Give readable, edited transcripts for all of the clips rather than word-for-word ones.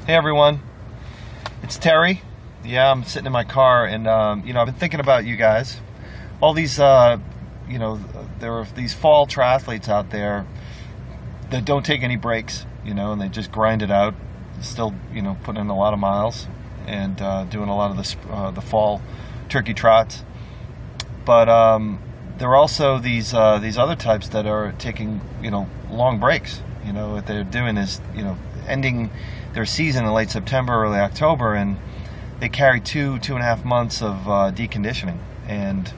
Hey everyone, it's Terry. Yeah, I'm sitting in my car and I've been thinking about you guys. All these there are these fall triathletes out there that don't take any breaks, and they just grind it out, still putting in a lot of miles and doing a lot of the fall turkey trots. But there are also these other types that are taking long breaks. What they're doing is ending their season in late September, early October, and they carry two and a half months of deconditioning. And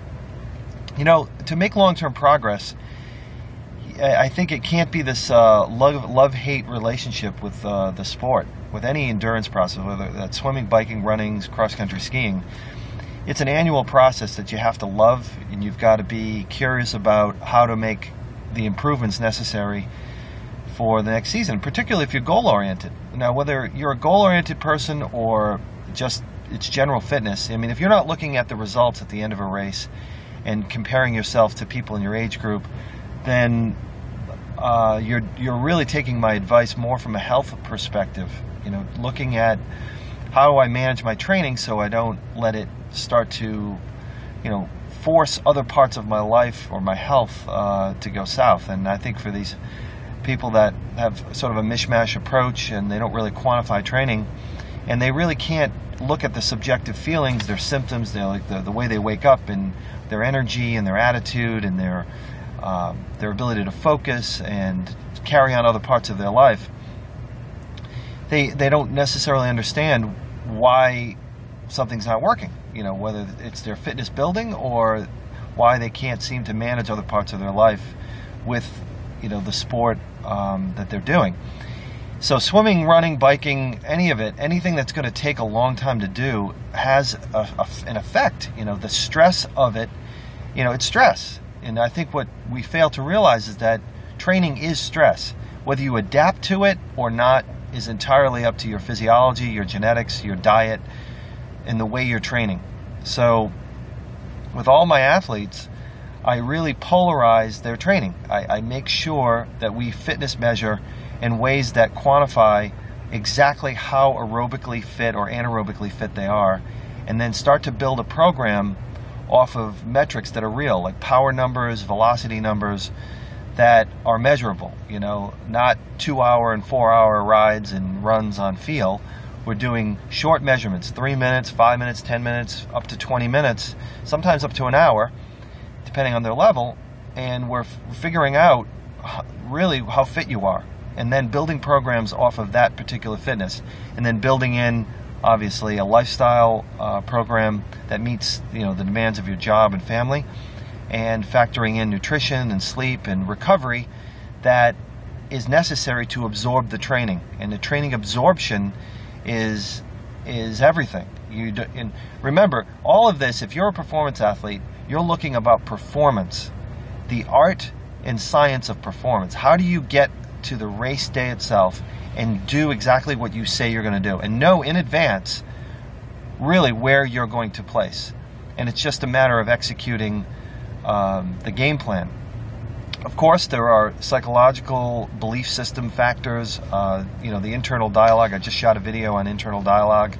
to make long-term progress, I think it can't be this love-hate relationship with the sport, with any endurance process, whether that's swimming, biking, running, cross-country skiing. It's an annual process that you have to love, and you've got to be curious about how to make the improvements necessary for the next season, particularly if you're goal-oriented. Now, whether you're a goal-oriented person or just it's general fitness, I mean, if you're not looking at the results at the end of a race and comparing yourself to people in your age group, then you're really taking my advice more from a health perspective. Looking at how do I manage my training so I don't let it start to, force other parts of my life or my health to go south. And I think for these people that have sort of a mishmash approach and they don't really quantify training, and they really can't look at the subjective feelings, their symptoms, the way they wake up, and their energy and their attitude and their ability to focus and carry on other parts of their life, they don't necessarily understand why something's not working, whether it's their fitness building or why they can't seem to manage other parts of their life with the sport that they're doing. So swimming, running, biking, anything that's going to take a long time to do has an effect. The stress of it, it's stress. And I think what we fail to realize is that training is stress. Whether you adapt to it or not is entirely up to your physiology, your genetics, your diet, and the way you're training. So with all my athletes, I really polarize their training. I make sure that we fitness measure in ways that quantify exactly how aerobically fit or anaerobically fit they are, and then start to build a program off of metrics that are real, like power numbers, velocity numbers that are measurable, not 2-hour and 4-hour rides and runs on feel. We're doing short measurements, 3 minutes, 5 minutes, 10 minutes, up to 20 minutes, sometimes up to an hour, depending on their level, and we're figuring out really how fit you are, and then building programs off of that particular fitness, and then building in, obviously, a lifestyle program that meets the demands of your job and family, and factoring in nutrition and sleep and recovery that is necessary to absorb the training. And the training absorption is everything. And remember, all of this, if you're a performance athlete, you're looking about performance, the art and science of performance. How do you get to the race day itself and do exactly what you say you're going to do, and know in advance really where you're going to place? And it's just a matter of executing the game plan. Of course, there are psychological belief system factors, the internal dialogue. I just shot a video on internal dialogue,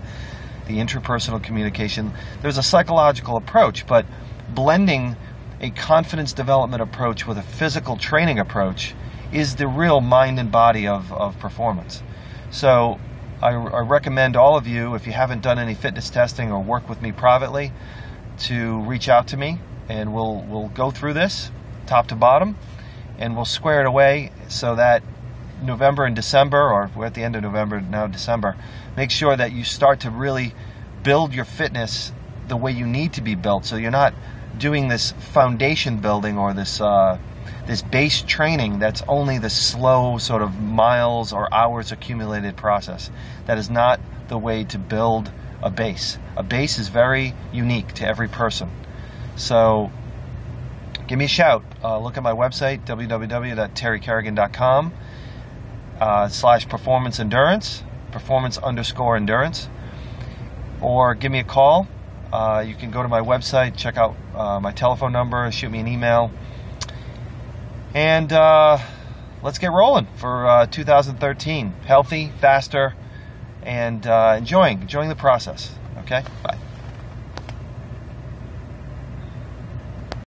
the interpersonal communication. There's a psychological approach, but blending a confidence development approach with a physical training approach is the real mind and body of performance. So I recommend all of you, if you haven't done any fitness testing or work with me privately, to reach out to me, and we'll go through this top to bottom, and we'll square it away so that November and December, or we're at the end of November, now December, make sure that you start to really build your fitness the way you need to be built, so you're not doing this foundation building or this base training that's only the slow sort of miles or hours accumulated process. That is not the way to build a base. A base is very unique to every person. So give me a shout. Look at my website, www.terrykerrigan.com /performance endurance, performance_endurance, or give me a call. You can go to my website, check out my telephone number, shoot me an email, and let's get rolling for 2013. Healthy, faster, and enjoying the process. Okay, bye.